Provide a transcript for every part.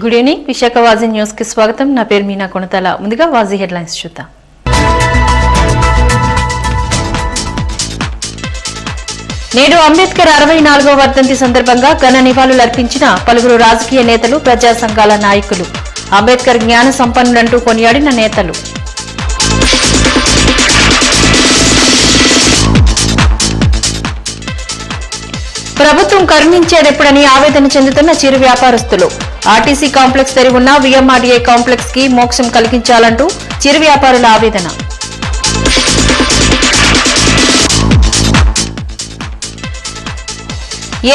Good evening Visakha వాజీ news కి స్వాగతం. నా పేరు మీనా కొనతల. ముందుగా వాజీ హెడ్లైన్స్ చూద్దాం. నేడు అంబేద్కర్ 64వ వర్ధంతి సందర్భంగా ఘన నివాళులర్పించిన పలువురు రాజకీయ నేతలు, ప్రజా సంఘాల నాయకులు. అంబేద్కర్ జ్ఞాన సంపన్నుడంటూ కొనియాడిన నేతలు. ప్రభుత్వం కరుణించేదెప్పుడని ఆవేదన చెందుతున్న చిరు వ్యాపారస్తులు. ఆర్టీసీ కాంప్లెక్స్ తెరివున్న వీఎంఆర్డీఏ కాంప్లెక్స్ కి మోక్షం కలిగించాలంటూ చిరు వ్యాపారుల ఆవేదన.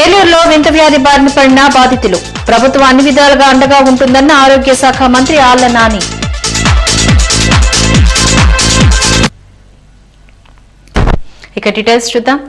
ఏలూరులో వింత వ్యాధి బారిన పడిన బాధితులు. ప్రభుత్వం అన్ని విధాలుగా అండగా ఉంటుందన్న ఆరోగ్య శాఖ మంత్రి ఆళ్ల నాని. ఇక డీటెయిల్స్ చూద్దాం.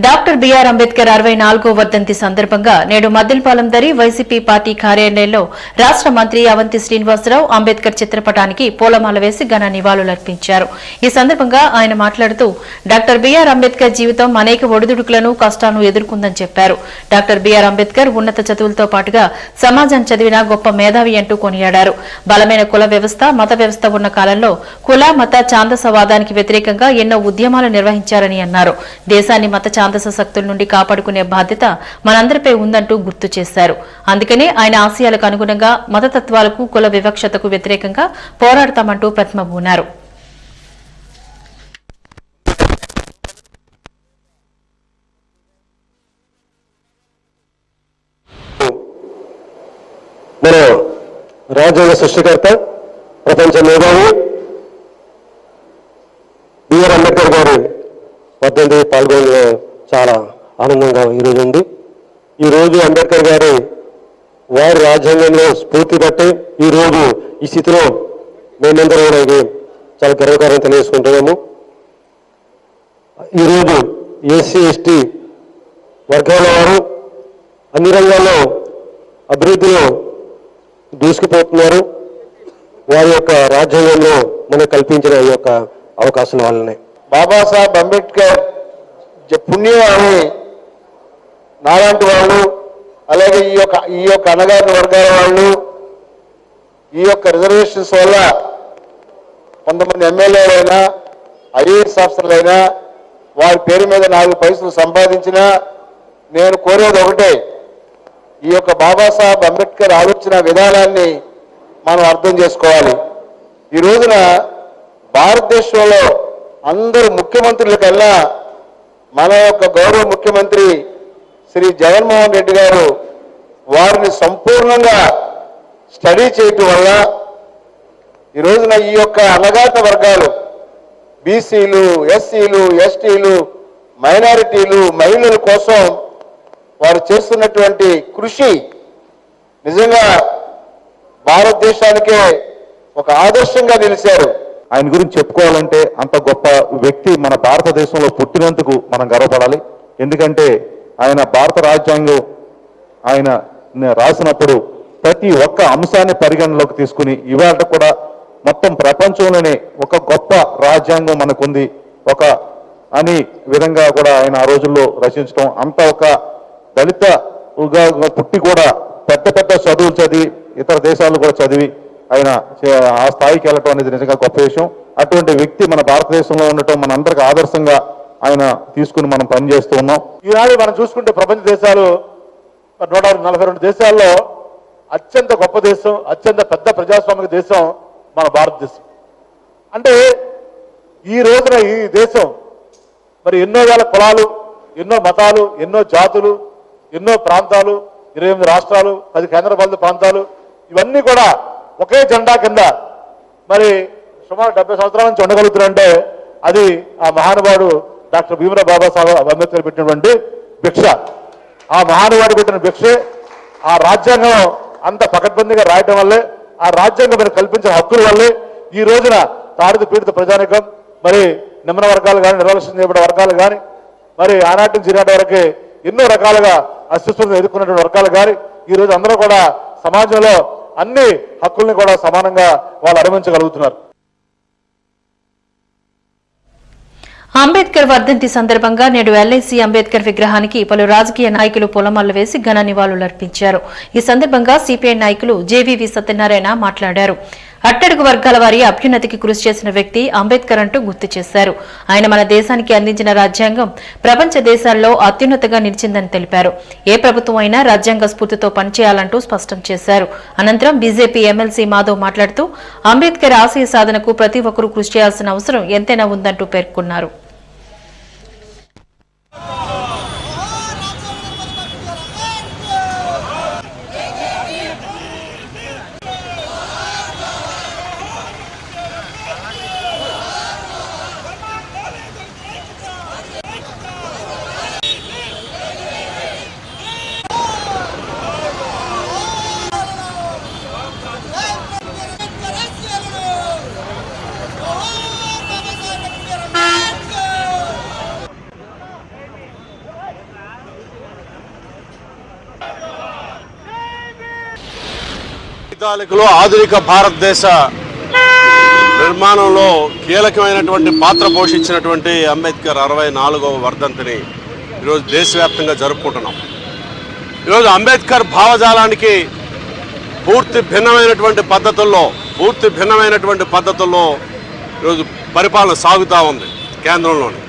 డాక్టర్ బిఆర్ అంబేద్కర్ 64వ వర్ధంతి సందర్భంగా నేడు మద్దిలపాలెం దరి వైసీపీ పార్టీ కార్యాలయంలో రాష్ట మంత్రి అవంతి శ్రీనివాసరావు అంబేద్కర్ చిత్రపటానికి పూలమాల వేసి ఘన నివాళులర్పించారు. ఈ సందర్భంగా ఆయన మాట్లాడుతూ డాక్టర్ బిఆర్ అంబేద్కర్ జీవితం అనేక ఒడిదుడుకులను, కష్టాలను ఎదుర్కొందని చెప్పారు. డాక్టర్ బిఆర్ అంబేద్కర్ ఉన్నత చదువులతో పాటుగా సమాజం చదివిన గొప్ప మేధావి అంటూ కొనియాడారు. బలమైన కుల వ్యవస్థ, మత వ్యవస్థ ఉన్న కాలంలో కుల, మత, ఛాందసవాదానికి వ్యతిరేకంగా ఎన్నో ఉద్యమాలు నిర్వహించారని అన్నారు. దేశాన్ని మత ఛాందస శక్తుల నుండి కాపాడుకునే బాధ్యత మనందరిపై ఉందంటూ గుర్తు చేశారు. అందుకనే ఆయన ఆశయాలకు అనుగుణంగా మతతత్వాలకు, కుల వివక్షతకు వ్యతిరేకంగా పోరాడతామంటూ ప్రతిమబూనారు. మన రాజ్యాంగ సృష్టికర్త, ప్రపంచ మేధావి బిఆర్ అంబేద్కర్ గారు వర్ధంతి పాల్గొనడం చాలా ఆనందంగా ఈరోజు ఉంది. ఈరోజు అంబేద్కర్ గారు వారి రాజ్యాంగంలో స్ఫూర్తి బట్టి ఈరోజు ఈ స్థితిలో మేమందరం కూడా ఇది చాలా గర్వకారం తెలియజేసుకుంటున్నాము. ఈరోజు ఎస్సీ ఎస్టీ వర్గాల వారు అన్ని రంగాల్లో అభివృద్ధిలో దూసుకుపోతున్నారు. వారి యొక్క రాజ్యాంగంలో మనకు కల్పించిన ఈ యొక్క అవకాశాల వల్లనే బాబాసాహెబ్ అంబేద్కర్ పుణ్యం అని నాలాంటి వాళ్ళు, అలాగే ఈ యొక్క అణగారిన వర్గాల వాళ్ళు, ఈ యొక్క రిజర్వేషన్స్ వల్ల కొంతమంది ఎమ్మెల్యేలైనా, ఐఏఎస్ ఆఫీసర్లైనా వారి పేరు మీద 4 పైసలు సంపాదించినా నేను కోరేది ఒకటే, ఈ యొక్క బాబాసాహెబ్ అంబేద్కర్ ఆలోచన విధానాన్ని మనం అర్థం చేసుకోవాలి. ఈ రోజున భారతదేశంలో అందరు ముఖ్యమంత్రుల కన్నా మన యొక్క గౌరవ ముఖ్యమంత్రి శ్రీ జగన్మోహన్ రెడ్డి గారు వారిని సంపూర్ణంగా స్టడీ చేయటం వల్ల ఈ రోజున ఈ యొక్క అణగారిన వర్గాలు, బీసీలు, ఎస్సీలు, ఎస్టీలు, మైనారిటీలు, మహిళల కోసం వారు చేస్తున్నటువంటి కృషి నిజంగా భారతదేశానికే ఒక ఆదర్శంగా నిలిచారు. ఆయన గురించి చెప్పుకోవాలంటే అంత గొప్ప వ్యక్తి మన భారతదేశంలో పుట్టినందుకు మనం గర్వపడాలి. ఎందుకంటే ఆయన భారత రాజ్యాంగం ఆయన రాసినప్పుడు ప్రతి ఒక్క అంశాన్ని పరిగణలోకి తీసుకుని ఇవాళ కూడా మొత్తం ప్రపంచంలోనే ఒక గొప్ప రాజ్యాంగం మనకుంది ఒక అని విధంగా కూడా ఆయన ఆ రోజుల్లో రచించడం, అంత ఒక దళితగా పుట్టి కూడా పెద్ద పెద్ద చదువులు చదివి ఇతర దేశాలు కూడా చదివి ఆయన ఆ స్థాయికి వెళ్ళటం అనేది నిజంగా గొప్ప విషయం. అటువంటి వ్యక్తి మన భారతదేశంలో ఉండటం మన అందరికి ఆదర్శంగా ఆయన తీసుకుని మనం పనిచేస్తూ ఉన్నాం. ఈనాడు మనం చూసుకుంటే ప్రపంచ దేశాలు 142 దేశాల్లో అత్యంత గొప్ప దేశం, అత్యంత పెద్ద ప్రజాస్వామిక దేశం మన భారతదేశం. అంటే ఈ రోజున ఈ దేశం మరి ఎన్నో వేల కులాలు, ఎన్నో మతాలు, ఎన్నో జాతులు, ఎన్నో ప్రాంతాలు, 28 రాష్ట్రాలు, 10 కేంద్రపాలిత ప్రాంతాలు, ఇవన్నీ కూడా ఒకే జెండా కింద మరి సుమారు 70 సంవత్సరాల నుంచి ఉండగలుగుతున్నారంటే అది ఆ మహానుభావుడు డాక్టర్ భీమరావ్ బాబాసాహెబ్ అంబేద్కర్ పెట్టినటువంటి భిక్ష. ఆ మహానుభావుడు పెట్టిన భిక్షే ఆ రాజ్యాంగం అంత పకడ్బందీగా రాయటం వల్లే, ఆ రాజ్యాంగం మనకు కల్పించిన హక్కుల వల్లే ఈ రోజున తాడిత పీడిత ప్రజానికం, మరి నిమ్న వర్గాలు కానీ, నిర్లక్ష్యం చేయబడిన వర్గాలు కానీ, మరి ఆనాటి నుంచి ఈనాటి వరకు ఎన్నో రకాలుగా అస్తిత్వం ఎదుర్కొన్నటువంటి వర్గాలు కానీ ఈ రోజు అందరూ కూడా సమాజంలో అన్ని హక్కుల్ని కూడా సమానంగా వాళ్ళు అనుభవించగలుగుతున్నారు. అంబేద్కర్ వర్ధంతి సందర్భంగా నేడు ఎల్ఐసి అంబేద్కర్ విగ్రహానికి పలు రాజకీయ నాయకులు పూలమాలలు వేసి ఘన నివాళులర్పించారు. ఈ సందర్భంగా సిపిఐ నాయకులు జేవీవి సత్యనారాయణ మాట్లాడారు. అట్టడుగు వర్గాల వారి అభ్యున్నతికి కృషి చేసిన వ్యక్తి అంబేద్కర్ అంటూ గుర్తు చేశారు. ఆయన మన దేశానికి అందించిన రాజ్యాంగం ప్రపంచ దేశాల్లో అత్యున్నతంగా నిలిచిందని తెలిపారు. ఏ ప్రభుత్వం అయినా రాజ్యాంగ స్ఫూర్తితో పనిచేయాలంటూ స్పష్టం చేశారు. అనంతరం బీజేపీ ఎమ్మెల్సీ మాధవ్ మాట్లాడుతూ అంబేద్కర్ ఆశయ సాధనకు ప్రతి ఒక్కరూ కృషి చేయాల్సిన అవసరం ఎంతైనా ఉందంటూ పేర్కొన్నారు. ఆధునిక భారతదేశ నిర్మాణంలో కీలకమైనటువంటి పాత్ర పోషించినటువంటి అంబేద్కర్ 64వ వర్ధంతిని ఈరోజు దేశవ్యాప్తంగా జరుపుకుంటున్నాం. ఈరోజు అంబేద్కర్ భావజాలానికి పూర్తి భిన్నమైనటువంటి పద్ధతుల్లో ఈరోజు పరిపాలన సాగుతూ ఉంది కేంద్రంలోని.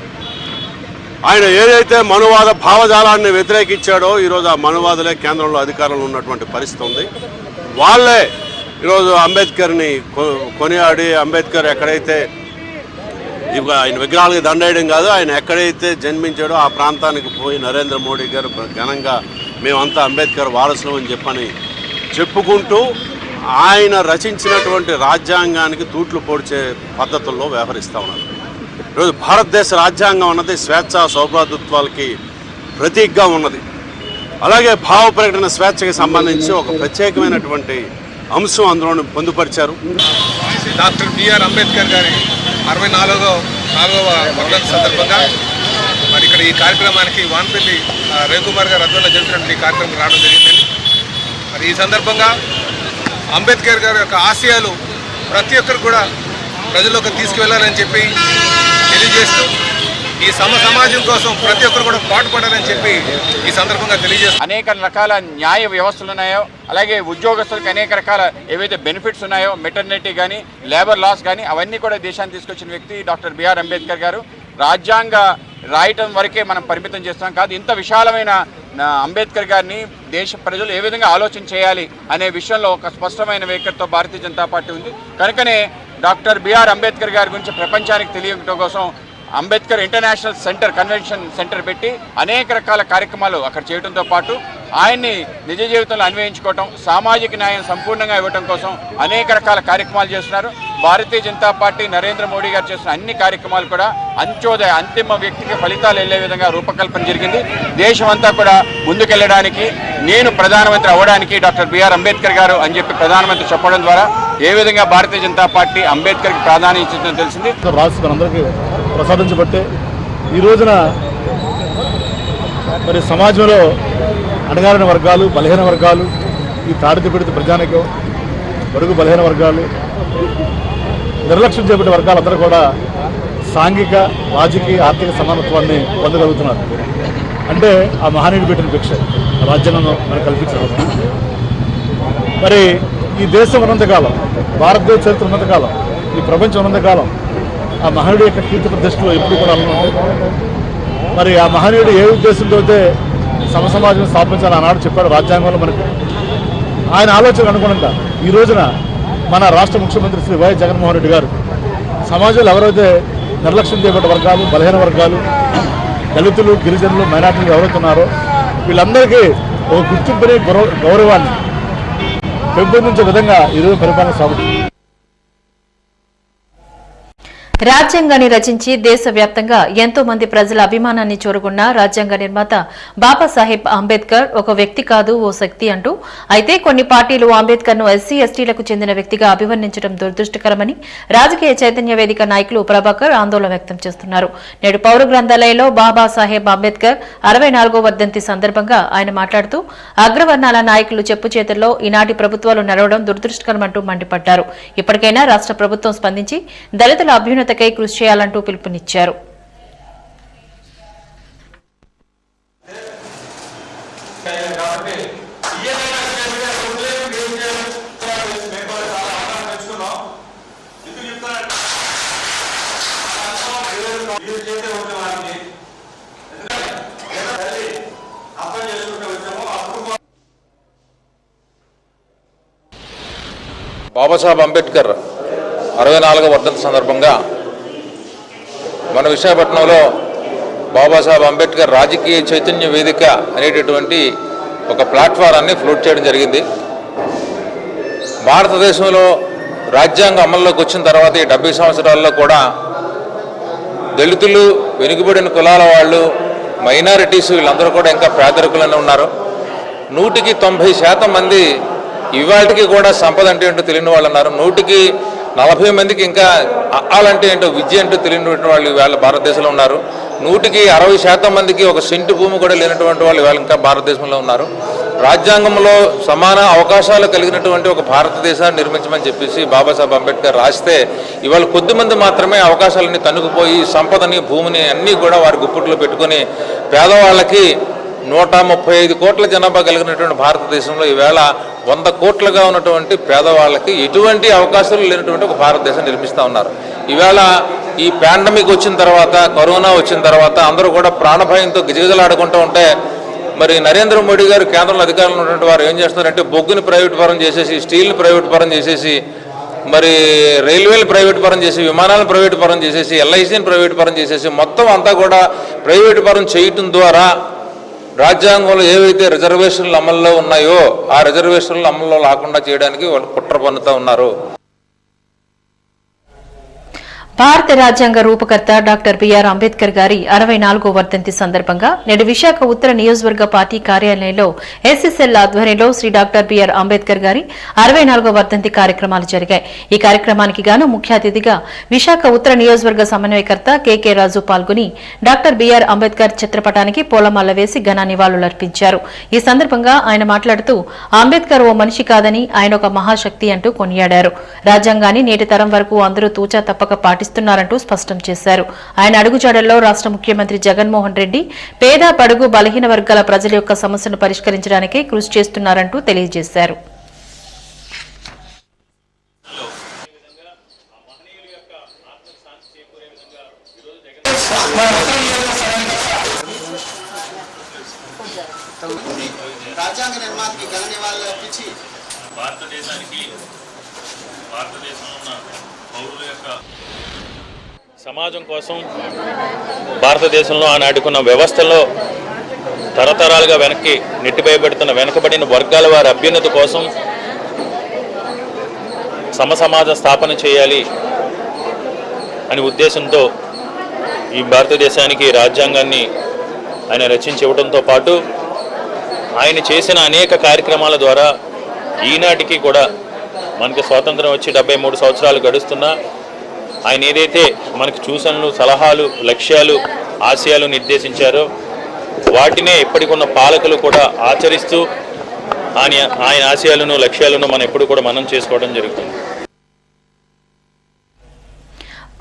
ఆయన ఏదైతే మనువాద భావజాలాన్ని వ్యతిరేకించాడో ఈరోజు ఆ మనువాదులే కేంద్రంలో అధికారంలో ఉన్నటువంటి పరిస్థితి ఉంది. వాళ్ళే ఈరోజు అంబేద్కర్ని కొనియాడి అంబేద్కర్ ఎక్కడైతే ఆయన విగ్రహాలకు దండేయడం కాదు, ఆయన ఎక్కడైతే జన్మించాడో ఆ ప్రాంతానికి పోయి నరేంద్ర మోడీ గారు ఘనంగా మేమంతా అంబేద్కర్ వారసులు అని చెప్పుకుంటూ ఆయన రచించినటువంటి రాజ్యాంగానికి తూట్లు పొడిచే పద్ధతుల్లో వ్యవహరిస్తూ ఉన్నారు. ఈరోజు భారతదేశ రాజ్యాంగం అన్నది స్వేచ్ఛ సౌభ్రాతృత్వాలకి ప్రతీకగా ఉన్నది. అలాగే భావ ప్రకటన స్వేచ్ఛకి సంబంధించి ఒక ప్రత్యేకమైనటువంటి అంశం అందులో పొందుపరిచారు. డాక్టర్ బిఆర్ అంబేద్కర్ గారి 64వ వర్ధంతి సందర్భంగా మరి ఇక్కడ ఈ కార్యక్రమానికి వాన్పల్లి రవికుమార్ గారు ఆధ్వర్యంలో జరిగినటువంటి ఈ కార్యక్రమం రావడం జరిగిందండి. మరి ఈ సందర్భంగా అంబేద్కర్ గారి యొక్క ఆశయాలు ప్రతి ఒక్కరు కూడా ప్రజల్లోకి తీసుకువెళ్ళాలని చెప్పి తెలియజేస్తూ ఈ సమాజం కోసం ప్రతి ఒక్కరు కూడా పాటుపడాలని చెప్పి ఈ సందర్భంగా తెలియజేస్తారు. అనేక రకాల న్యాయ వ్యవస్థలు ఉన్నాయో, అలాగే ఉద్యోగస్తులకు అనేక రకాల ఏవైతే బెనిఫిట్స్ ఉన్నాయో, మెటర్నిటీ కానీ లేబర్ లాస్ కానీ అవన్నీ కూడా దేశాన్ని తీసుకొచ్చిన వ్యక్తి డాక్టర్ బిఆర్ అంబేద్కర్ గారు. రాజ్యాంగ రాయటం వరకే మనం పరిమితం చేస్తాం కాదు, ఇంత విశాలమైన అంబేద్కర్ గారిని దేశ ప్రజలు ఏ విధంగా ఆలోచన చేయాలి అనే విషయంలో ఒక స్పష్టమైన వైఖరితో భారతీయ జనతా పార్టీ ఉంది. కనుకనే డాక్టర్ బిఆర్ అంబేద్కర్ గారి గురించి ప్రపంచానికి తెలియటం కోసం Ambedkar international centre convention centre పెట్టి అనేక రకాల కార్యక్రమాలు అక్కడ చేయడంతో పాటు ఆయన్ని నిజ జీవితంలో అన్వయించుకోవటం, సామాజిక న్యాయం సంపూర్ణంగా ఇవ్వటం కోసం అనేక రకాల కార్యక్రమాలు చేస్తున్నారు. భారతీయ జనతా పార్టీ నరేంద్ర మోడీ గారు చేసిన అన్ని కార్యక్రమాలు కూడా అంత్యోదయ అంతిమ వ్యక్తికి ఫలితాలు వెళ్లే విధంగా రూపకల్పన జరిగింది. దేశమంతా కూడా ముందుకెళ్లడానికి, నేను ప్రధానమంత్రి అవ్వడానికి డాక్టర్ బిఆర్ అంబేద్కర్ గారు అని చెప్పి ప్రధానమంత్రి చెప్పడం ద్వారా ఏ విధంగా భారతీయ జనతా పార్టీ అంబేద్కర్కి ప్రాధాన్యత ఇచ్చిందో తెలిసింది. అందరికీ ప్రసాదించబట్టే ఈ రోజున మరి సమాజంలో అణగారిన వర్గాలు, బలహీన వర్గాలు, ఈ తాడిత పీడిత ప్రజానికం, బడుగు బలహీన వర్గాలు, నిర్లక్ష్యం చేపట్టే వర్గాలందరూ కూడా సాంఘిక, రాజకీయ, ఆర్థిక సమానత్వాన్ని పొందగలుగుతున్నారు. అంటే ఆ మహనీయుడు పెట్టిన భిక్ష రాజ్యాంగం మనకు కల్పించడం. మరి ఈ దేశం ఉన్నంతకాలం, భారతదేశ చరిత్ర ఉన్నంతకాలం, ఈ ప్రపంచం ఉన్నంతకాలం ఆ మహనీయుడు యొక్క కీర్తి ప్రతిష్టలు ఎప్పుడు కూడా ఉంటాయి. మరి ఆ మహనీయుడు ఏ ఉద్దేశంతో అయితే సమసమాజం స్థాపించాలని ఆనాడు చెప్పాడు రాజ్యాంగంలో మనకు. ఆయన ఆలోచన అనుగుణంగా ఈ రోజున మన రాష్ట్ర ముఖ్యమంత్రి శ్రీ వైఎస్ జగన్మోహన్ రెడ్డి గారు సమాజంలో ఎవరైతే నిర్లక్ష్యం చేయబడ్డ వర్గాలు, బలహీన వర్గాలు, దళితులు, గిరిజనులు, మైనార్టీలు ఎవరైతే ఉన్నారో వీళ్ళందరికీ ఒక గుర్తింపుని, గౌరవాన్ని పెంపొందించే విధంగా ఈరోజు పరిపాలన సాగుతుంది. రాజ్యాంగాన్ని రచించి దేశవ్యాప్తంగా ఎంతో మంది ప్రజల అభిమానాన్ని చూరగొన్న రాజ్యాంగ నిర్మాత బాబాసాహెబ్ అంబేద్కర్ ఒక వ్యక్తి కాదు, ఓ శక్తి అంటూ. అయితే కొన్ని పార్టీలు అంబేద్కర్ ను ఎస్సీ ఎస్టీలకు చెందిన వ్యక్తిగా అభివర్ణించడం దురదృష్టకరమని రాజకీయ చైతన్య వేదిక నాయకులు ప్రభాకర్ ఆందోళన వ్యక్తం చేస్తున్నారు. నేడు పౌర గ్రంథాలయంలో బాబాసాహెబ్ అంబేద్కర్ 64వ వర్ధంతి సందర్భంగా ఆయన మాట్లాడుతూ అగ్రవర్ణాల నాయకులు చెప్పు చేతుల్లో ఈనాటి ప్రభుత్వాలు నడవడం దురదృష్టకరమంటూ మండిపడ్డారు. ఇప్పటికైనా రాష్ట్ర ప్రభుత్వం స్పందించి దళితుల అభ్యున్నత కృషి చేయాలంటూ పిలుపునిచ్చారు. బాబాసాహెబ్ అంబేద్కర్ 64వ వర్ధంతి సందర్భంగా మన విశాఖపట్నంలో బాబాసాహెబ్ అంబేద్కర్ రాజకీయ చైతన్య వేదిక అనేటటువంటి ఒక ప్లాట్ఫారాన్ని ఫ్లోట్ చేయడం జరిగింది. భారతదేశంలో రాజ్యాంగం అమల్లోకి వచ్చిన తర్వాత ఈ 70 సంవత్సరాల్లో కూడా దళితులు, వెనుకబడిన కులాల వాళ్ళు, మైనారిటీస్ వీళ్ళందరూ కూడా ఇంకా పేదరికులనే ఉన్నారు. 100కి 90% మంది ఇవాళకి కూడా సంపద అంటే ఏంటో తెలియని వాళ్ళు ఉన్నారు. 100కి 40 మందికి ఇంకా అల్లంటే ఏంటో విద్య ఏంటో తెలియనటువంటి వాళ్ళు ఇవాళ భారతదేశంలో ఉన్నారు. 100కి 60% మందికి ఒక సెంటు భూమి కూడా లేనటువంటి వాళ్ళు ఇవాళ ఇంకా భారతదేశంలో ఉన్నారు. రాజ్యాంగంలో సమాన అవకాశాలు కలిగినటువంటి ఒక భారతదేశాన్ని నిర్మించమని చెప్పేసి బాబాసాహెబ్ అంబేద్కర్ రాస్తే ఇవాళ కొద్దిమంది మాత్రమే అవకాశాలన్నీ తనుకుపోయి సంపదని, భూమిని అన్నీ కూడా వారి గుప్పిట్లో పెట్టుకొని పేదవాళ్ళకి 135 కోట్ల జనాభా కలిగినటువంటి భారతదేశంలో ఈవేళ 100 కోట్లుగా ఉన్నటువంటి పేదవాళ్ళకి ఎటువంటి అవకాశాలు లేనటువంటి ఒక భారతదేశం నిర్మిస్తూ ఉన్నారు. ఈవేళ ఈ పాండమిక్ వచ్చిన తర్వాత, కరోనా వచ్చిన తర్వాత అందరూ కూడా ప్రాణభయంతో గిజగిజలాడుకుంటూ ఉంటే మరి నరేంద్ర మోడీ గారు కేంద్రంలో అధికారంలో ఉన్నటువంటి వారు ఏం చేస్తున్నారంటే బొగ్గుని ప్రైవేట్ పరం చేసేసి, స్టీల్ని ప్రైవేట్ పరం చేసేసి, మరి రైల్వేలు ప్రైవేట్ పరం చేసి, విమానాలను ప్రైవేట్ పరం చేసేసి, ఎల్ఐసిని ప్రైవేట్ పరం చేసేసి మొత్తం అంతా కూడా ప్రైవేట్ పరం చేయటం ద్వారా రాజ్యాంగంలో ఏవైతే రిజర్వేషన్లు అమల్లో ఉన్నాయో ఆ రిజర్వేషన్లు అమల్లో లేకుండా చేయడానికి వాళ్ళు కుట్ర పన్నుతూ ఉన్నారు. భారత రాజ్యాంగ రూపకర్త డాక్టర్ బిఆర్ అంబేద్కర్ గారి 64వ వర్ధంతి సందర్భంగా నేడు విశాఖ ఉత్తర నియోజకవర్గ పార్టీ కార్యాలయంలో ఎస్ఎస్ఎల్ ఆధ్వర్యంలో శ్రీ డాక్టర్ బిఆర్ అంబేద్కర్ గారి 64వ వర్ధంతి కార్యక్రమాలు జరిగాయి. ఈ కార్యక్రమానికి గాను ముఖ్య అతిథిగా విశాఖ ఉత్తర నియోజకవర్గ సమన్వయకర్త కెకే రాజు పాల్గొని డాక్టర్ బిఆర్ అంబేద్కర్ చిత్రపటానికి పూలమాల వేసి ఘన నివాళులర్పించారు. ఈ సందర్భంగా ఆయన మాట్లాడుతూ అంబేద్కర్ ఓ మనిషి కాదని ఆయన ఒక మహాశక్తి అంటూ కొనియాడారు. రాజ్యాంగాన్ని నేటి తరం వరకు అందరూ తూచా తప్పక పాటిస్తున్నారంటూ స్పష్టం చేశారు. ఆయన అడుగుజాడల్లో రాష్ట్ర ముఖ్యమంత్రి జగన్మోహన్ రెడ్డి పేద, బడుగు, బలహీన వర్గాల ప్రజల యొక్క సమస్యను పరిష్కరించడానికే కృషి చేస్తున్నారంటూ తెలియజేశారు. రాజ్యాంగ నిర్మాణానికి ఘన నివాళులు అర్పించి భారతదేశంలో ఉన్న పౌరుల యొక్క సమాజం కోసం భారతదేశంలో ఆనాడుకున్న వ్యవస్థలో తరతరాలుగా వెనక్కి నెట్టివేయబడుతున్న వెనకబడిన వర్గాల వారి అభ్యున్నతి కోసం సమసమాజ స్థాపన చేయాలి అనే ఉద్దేశంతో ఈ భారతదేశానికి రాజ్యాంగాన్ని ఆయన రచించి ఇవ్వడంతో పాటు ఆయన చేసిన అనేక కార్యక్రమాల ద్వారా ఈనాటికి కూడా మనకి స్వాతంత్రం వచ్చి 73 సంవత్సరాలు గడుస్తున్నా ఆయన ఏదైతే మనకి సూచనలు, సలహాలు, లక్ష్యాలు, ఆశయాలు నిర్దేశించారో వాటినే ఇప్పటికున్న పాలకులు కూడా ఆచరిస్తూ ఆయన ఆశయాలను, లక్ష్యాలను మనం ఎప్పుడు కూడా మనం చేసుకోవడం జరుగుతుంది.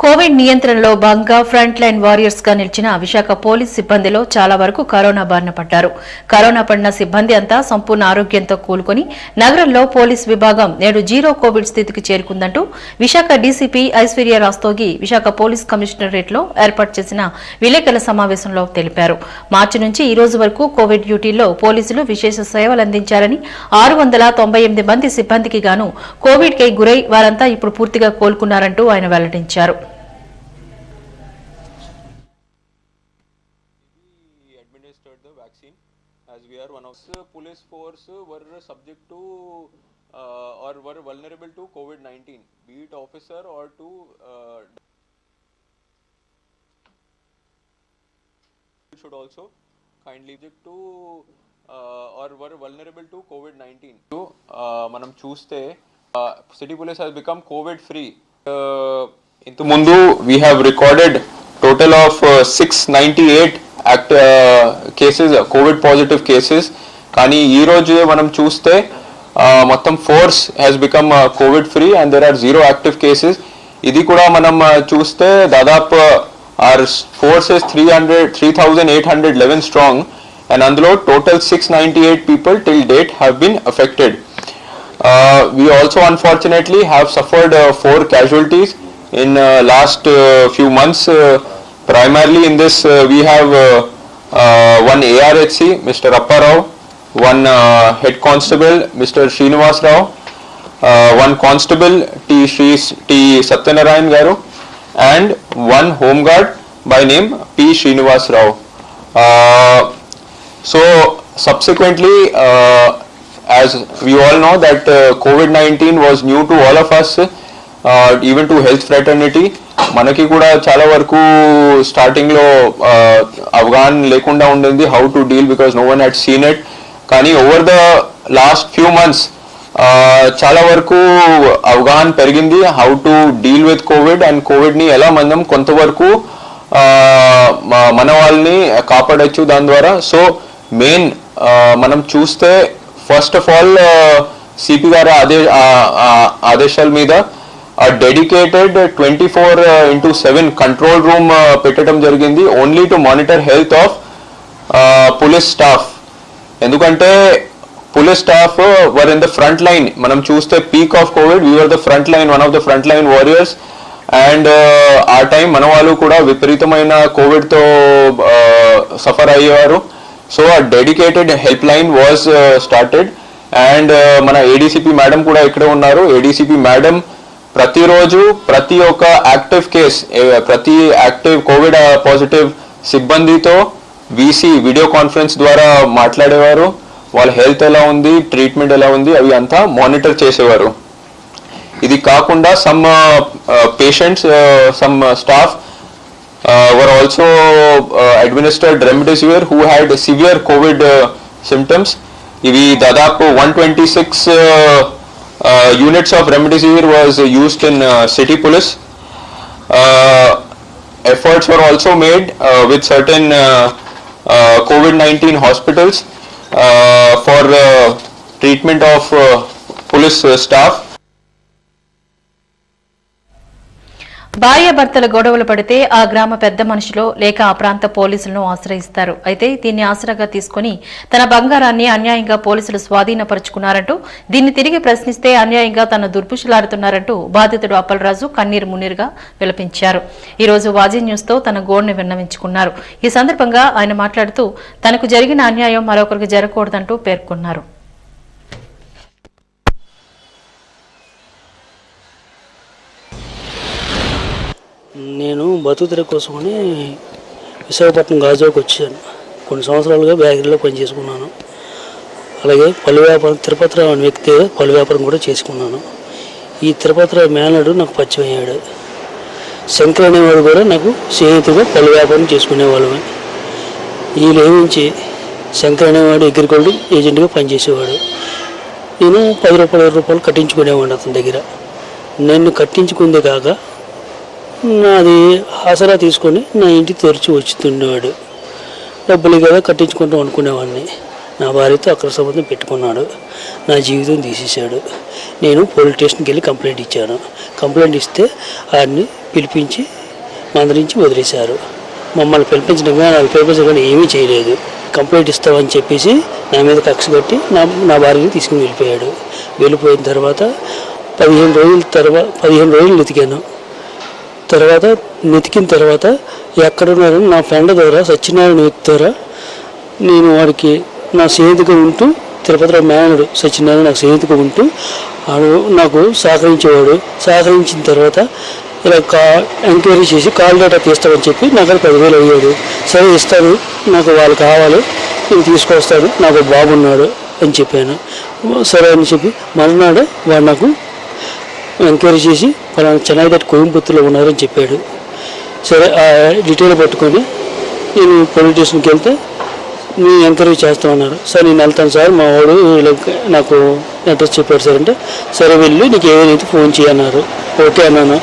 కోవిడ్ నియంత్రణలో భాగంగా ఫ్రంట్ లైన్ వారియర్స్ గా నిలిచిన విశాఖ పోలీస్ సిబ్బందిలో చాలా వరకు కరోనా బారిన పడ్డారు. కరోనా పడిన సిబ్బంది అంతా సంపూర్ణ ఆరోగ్యంతో కూలుకొని నగరంలో పోలీస్ విభాగం నేడు జీరో కోవిడ్ స్థితికి చేరుకుందంటూ Visakha DCP Aishwarya Rastogi Visakha police commissionerate లో ఏర్పాటు చేసిన విలేకరుల సమావేశంలో తెలిపారు. మార్చి నుంచి ఈ రోజు వరకు కోవిడ్ డ్యూటీల్లో పోలీసులు విశేష సేవలందించారని 698 మంది సిబ్బందికి గాను కోవిడ్ కి గురై వారంతా ఇప్పుడు పూర్తిగా కోలుకున్నారంటూ ఆయన వెల్లడించారు. Police force were subject to or were vulnerable to COVID-19, be it officer or to should also kindly subject to or were vulnerable to COVID-19. మనం చూస్తే city police has become COVID free. ఇంత ముందు we have recorded total of 698 cases, COVID positive cases. కానీ ఈ రోజు మనం చూస్తే మొత్తం force has become covid free and there are 0 active cases. ఇది కూడా మనం చూస్తే దాదాపు our force is 3,811 strong and అందులో total 698 people till date have been affected. We also unfortunately have suffered 4 casualties in last few months. Primarily in this we have one ARHC, Mr. Apparao, one head constable, Mr. Srinivas Rao, one constable T. Satyanarayan Garu, and one home guard by name P. Srinivas Rao. So subsequently, as we all know that COVID-19 was new to all of us, even to health fraternity. మనకి కూడా చాలా వరకు స్టార్టింగ్లో అవగాహన లేకుండా ఉండింది how to deal, because no one had seen it. కానీ over the last few months చాలా వరకు అవగాహన పెరిగింది how to deal with covid, and కోవిడ్ని ఎలా మనం కొంతవరకు మన వాళ్ళని కాపాడచ్చు దాని ద్వారా. సో మెయిన్ మనం చూస్తే ఫస్ట్ ఆఫ్ ఆల్ సిపి గారి ఆదేశాల మీద డెడికేటెడ్ 24/7 కంట్రోల్ రూమ్ పెట్టడం జరిగింది, only to monitor health of police staff. ఎందుకంటే police staff were in the front line. మనం చూస్తే peak of covid we were the front line, one of the front line warriors. And ఆ time మన వాళ్ళు కూడా విపరీతమైన కోవిడ్తో సఫర్ అయ్యేవారు. సో ఆ dedicated help line was started. And మన ఏడీసీపీ మేడం కూడా ఇక్కడే ఉన్నారు. ఏడీసీపీ మేడం ప్రతిరోజు ప్రతి ఒక్క యాక్టివ్ కేస్, ప్రతి యాక్టివ్ కోవిడ్ పాజిటివ్ సిబ్బందితో వీడియో కాన్ఫరెన్స్ ద్వారా మాట్లాడేవారు. వాళ్ళ హెల్త్ ఎలా ఉంది, ట్రీట్మెంట్ ఎలా ఉంది, అవి అంతా మానిటర్ చేసేవారు. ఇది కాకుండా some patients, some staff were also administered remdesivir who had severe COVID symptoms. ఇవి దాదాపు 126 units of remdesivir was used in city police. Efforts were also made with certain COVID-19 hospitals for treatment of police staff. భార్యాభర్తల గొడవలు పడితే ఆ గ్రామ పెద్ద మనుషులు లేక ఆ ప్రాంత పోలీసులను ఆశ్రయిస్తారు. అయితే దీన్ని ఆసరాగా తీసుకుని తన బంగారాన్ని అన్యాయంగా పోలీసులు స్వాధీనపరుచుకున్నారంటూ, దీన్ని తిరిగి ప్రశ్నిస్తే అన్యాయంగా తన దుర్భుషలాడుతున్నారంటూ బాధితుడు అప్పలరాజు కన్నీరు మున్నీరుగా విలపించారు. ఈ రోజు వాజీ న్యూస్ తో తన గోడును విన్నవించుకున్నారు. ఈ సందర్భంగా ఆయన మాట్లాడుతూ తనకు జరిగిన అన్యాయం మరొకరికి జరగకూడదంటూ పేర్కొన్నారు. నేను బతుకుతెర కోసమని విశాఖపట్నం గాజువాకు వచ్చాను. కొన్ని సంవత్సరాలుగా బేకరీలో పనిచేసుకున్నాను. అలాగే పళ్ళు వ్యాపారం, తిరుపతిరావు అనే వ్యక్తి పళ్ళు వ్యాపారం కూడా చేసుకున్నాను. ఈ తిరుపతిరావు మేనడు నాకు పరిచయం అయ్యాడు. శంకర్ అనేవాడు కూడా నాకు స్నేహితుగా పళ్ళు వ్యాపారం చేసుకునేవాళ్ళమే. ఈ నుంచి శంకర్ అనేవాడు అగ్రికల్చర్ ఏజెంట్గా పనిచేసేవాడు. నేను 10 రూపాయలు 20 రూపాయలు కట్టించుకునేవాడిని అతని దగ్గర. నన్ను కట్టించుకుందే కాక నాది ఆసరా తీసుకొని నా ఇంటి తెరిచి వచ్చుతుండేవాడు. డబ్బులు కదా కట్టించుకుంటాం అనుకునేవాడిని. నా భార్యతో అక్రమ సంబంధం పెట్టుకున్నాడు. నా జీవితం తీసేశాడు. నేను పోలీస్ స్టేషన్కి వెళ్ళి కంప్లైంట్ ఇచ్చాను. కంప్లైంట్ ఇస్తే వాడిని పిలిపించి మందరించి వదిలేశారు. మమ్మల్ని పిలిపించడం ఏమీ చేయలేదు. కంప్లైంట్ ఇస్తామని చెప్పేసి నా మీద కక్ష కట్టి నా భార్యని తీసుకుని వెళ్ళిపోయాడు. వెళ్ళిపోయిన తర్వాత 15 రోజులు వెతికాను. వెతికిన తర్వాత ఎక్కడున్నారో నా ఫ్రెండ్ ద్వారా, సత్యనారాయణ వ్యక్తి ద్వారా నేను వాడికి నా స్నేహితుగా ఉంటూ, తిరుపతిరావు మేనడు సత్యనారాయణ నాకు స్నేహితుగా ఉంటూ నాకు సహకరించేవాడు. సహకరించిన తర్వాత ఇలా ఎంక్వైరీ చేసి కాల్ డేటా తీస్తామని చెప్పి నాకు 10,000 అయ్యాడు. సరే ఇస్తాను, నాకు వాళ్ళు కావాలి, నేను తీసుకొస్తాను, నాకు బాబున్నాడు అని చెప్పాను. సరే అని చెప్పి మరునాడు వాడు నాకు ఎంక్వైరీ చేసి పలానా చెన్నై దట్ కోయంబత్తూరులో ఉన్నారని చెప్పాడు. సరే ఆ డీటెయిల్ పట్టుకొని నేను పోలీస్ స్టేషన్కి వెళ్తే నేను ఎంక్వైరీ చేస్తామన్నారు. సరే నేను వెళ్తాను సార్, మా వాడు నాకు అడ్రస్ చెప్పాడు సార్ అంటే, సరే వెళ్ళి నీకు ఏదైతే ఫోన్ చేయన్నారు. ఓకే అన్నాను.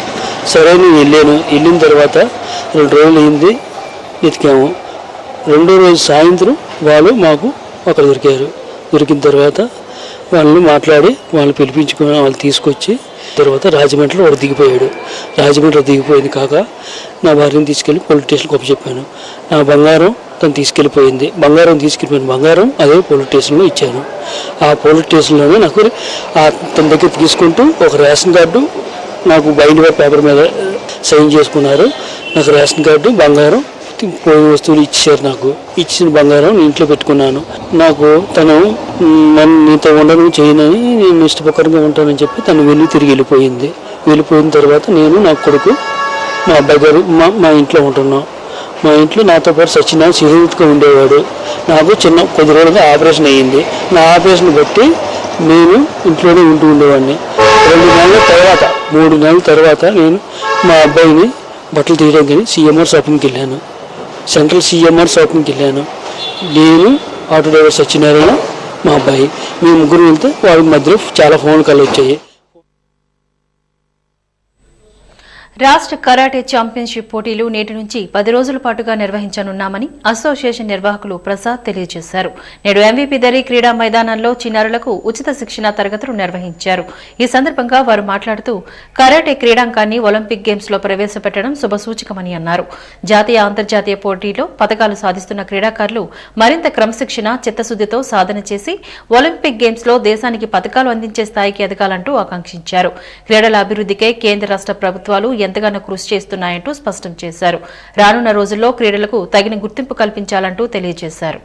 సరే నేను వెళ్ళిన తర్వాత 2 రోజులు అయింది, వెతికాము. 2వ రోజు సాయంత్రం వాళ్ళు మాకు అక్కడ దొరికిన తర్వాత వాళ్ళని మాట్లాడి వాళ్ళని పిలిపించుకుని వాళ్ళు తీసుకొచ్చి తర్వాత రాజమండ్రిలో వాడు దిగిపోయాడు. రాజమండ్రిలో దిగిపోయింది కాక నా భార్యను తీసుకెళ్ళి పోలీస్ స్టేషన్కి ఒప్పచెప్పాను. నా బంగారం తను తీసుకెళ్ళిపోయింది. బంగారం అదే పోలీస్ స్టేషన్లో ఇచ్చాను. ఆ పోలీస్ స్టేషన్లోనే నాకు తన దగ్గర తీసుకుంటూ ఒక రేషన్ కార్డు నాకు బైండ్ పేపర్ మీద సైన్ చేసుకున్నారు. నాకు రేషన్ కార్డు, బంగారం పోయిన వస్తువులు ఇచ్చారు. నాకు ఇచ్చిన బంగారం నేను ఇంట్లో పెట్టుకున్నాను. నాకు తను నీతో ఉండడం చేయనని, నేను ఇష్టప్రకారంగా ఉంటానని చెప్పి తను తిరిగి వెళ్ళిపోయింది. వెళ్ళిపోయిన తర్వాత నేను నా కొడుకు మా అబ్బాయి గారు మా ఇంట్లో ఉంటున్నాం. మా ఇంట్లో నాతో పాటు సత్యనారాయణ చిరుగా ఉండేవాడు. నాకు కొద్ది రోజులుగా ఆపరేషన్ అయ్యింది. నా ఆపరేషన్ బట్టి నేను ఇంట్లోనే ఉండేవాడిని. 2 నెలల తర్వాత 3 నెలల తర్వాత నేను మా అబ్బాయిని బట్టలు తీయడానికి సిఎంఆర్ షాపింగ్కి వెళ్ళాను. సెంట్రల్ సిఎంఆర్ షాపింగ్కి వెళ్ళాను. నేను ఆటో డ్రైవర్ సత్యనారాయణ, మా అబ్బాయి, మేము ముగ్గురు వెళ్తే వాళ్ళ మధ్యలో చాలా ఫోన్ కాల్ వచ్చాయి. రాష్ట్ర కరాటే ఛాంపియన్షిప్ పోటీలు నేటి నుంచి 10 రోజుల పాటుగా నిర్వహించనున్నామని అసోసియేషన్ నిర్వాహకులు ప్రసాద్ తెలియజేశారు. నేడు ఎంవీపీ దరి క్రీడా మైదానంలో చిన్నారులకు ఉచిత శిక్షణ తరగతులు నిర్వహించారు. ఈ సందర్భంగా వారు మాట్లాడుతూ కరాటే క్రీడాంగాన్ని ఒలింపిక్ గేమ్స్ లో ప్రవేశపెట్టడం శుభసూచకమని అన్నారు. జాతీయ అంతర్జాతీయ పోటీలో పతకాలు సాధిస్తున్న క్రీడాకారులు మరింత క్రమశిక్షణ, చిత్తశుద్దితో సాధన చేసి ఒలింపిక్ గేమ్స్ లో దేశానికి పతకాలు అందించే స్థాయికి ఎదగాలంటూ ఆకాంక్షించారు. క్రీడల అభివృద్దికే కేంద్ర రాష్ట్ర ప్రభుత్వాలు ఎంతగానో కృషి చేస్తున్నాయంటూ స్పష్టం చేశారు. రానున్న రోజుల్లో క్రీడలకు తగిన గుర్తింపు కల్పించాలంటూ తెలియజేశారు.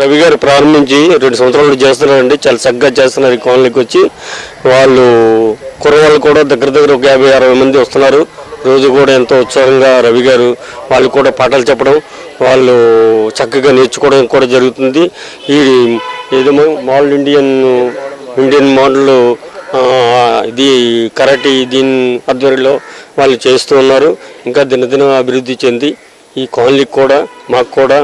రవి గారు ప్రారంభించి 2 సంవత్సరాలు చేస్తున్నారండి. చాలా చక్కగా చేస్తున్నారు. ఈ కాలనీకి వచ్చి వాళ్ళు కుర్రవాళ్ళు కూడా దగ్గర ఒక 50-60 మంది వస్తున్నారు. రోజు కూడా ఎంతో ఉత్సాహంగా రవి గారు వాళ్ళు కూడా పాఠాలు చెప్పడం, వాళ్ళు చక్కగా నేర్చుకోవడం కూడా జరుగుతుంది. ఈ ఏదేమో మోడల్ ఇండియన్ మోడల్ ఇది కరాటే దీని ఆధ్వర్యంలో వాళ్ళు చేస్తూ ఉన్నారు. ఇంకా దినదిన అభివృద్ధి చెంది ఈ కాలనీకి కూడా మాకు కూడా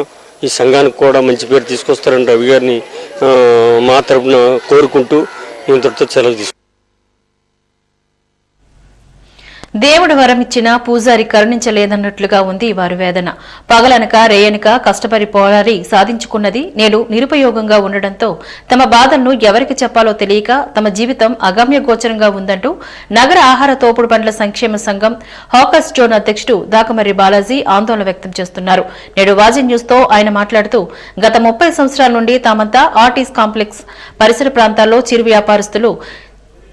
ఈ సంఘానికి కూడా మంచి పేరు తీసుకొస్తారని రవి గారిని మా తరఫున కోరుకుంటూ నేను ఇంతటితో సెలవు తీసుకుంటాను. దేవుడు వరమిచ్చినా పూజారి కరుణించలేదన్నట్లుగా ఉంది వారి వేదన. పగలనక రేయనక కష్టపడి పోరాడి సాధించుకున్నది నేడు నిరుపయోగంగా ఉండడంతో తమ బాధలను ఎవరికి చెప్పాలో తెలియక తమ జీవితం అగమ్య గోచరంగా ఉందంటూ నగర ఆహార తోపుడు బండ్ల సంక్షేమ సంఘం హాకర్స్ జోన్ అధ్యక్షుడు దాకమర్రి బాలాజీ ఆందోళన వ్యక్తం చేస్తున్నారు. నేడు వాజీ న్యూస్ తో ఆయన మాట్లాడుతూ గత 30 సంవత్సరాల నుండి తామంతా ఆర్టీస్ కాంప్లెక్స్ పరిసర ప్రాంతాల్లో చిరు వ్యాపారస్తులు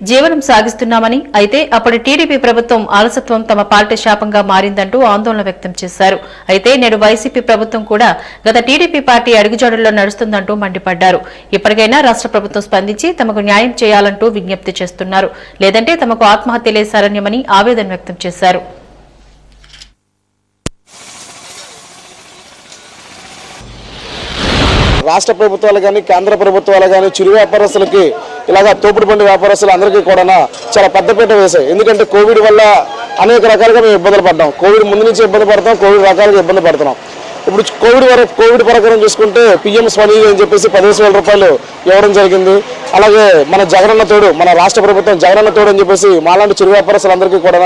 జీవనం సాగిస్తున్నామని, అయితే అప్పటి టీడీపీ ప్రభుత్వం అలసత్వం తమ పార్టీ శాపంగా మారిందంటూ ఆందోళన వ్యక్తం చేశారు. అయితే నేడు వైసీపీ ప్రభుత్వం కూడా గత టీడీపీ పార్టీ అడుగుజాడల్లో నడుస్తుందంటూ మండిపడ్డారు. ఇప్పటికైనా రాష్ట్ర ప్రభుత్వం స్పందించి తమకు న్యాయం చేయాలంటూ విజ్ఞప్తి చేస్తున్నారు. లేదంటే తమకు ఆత్మహత్యలే శరణ్యమని ఆవేదన వ్యక్తం చేశారు. రాష్ట్ర ప్రభుత్వాలు కానీ కేంద్ర ప్రభుత్వాలు కానీ చిరు వ్యాపారస్తులకి ఇలాగా తోపుడు బండి వ్యాపారస్తులు అందరికీ కూడా చాలా పెద్దపీట వేశాయి. ఎందుకంటే కోవిడ్ వల్ల అనేక రకాలుగా మేము ఇబ్బందులు పడ్డాం. కోవిడ్ ముందు నుంచి ఇబ్బంది పడతాం, కోవిడ్ రకాలుగా ఇబ్బంది పడుతున్నాం. ఇప్పుడు కోవిడ్ ప్రకారం చూసుకుంటే పిఎం స్వనిధి అని చెప్పేసి 15,000 రూపాయలు ఇవ్వడం జరిగింది. అలాగే మన జగనన్న తోడు, మన రాష్ట్ర ప్రభుత్వం జగనన్న తోడు అని చెప్పేసి మాలాంటి చిరు వ్యాపారస్తులందరికీ కూడా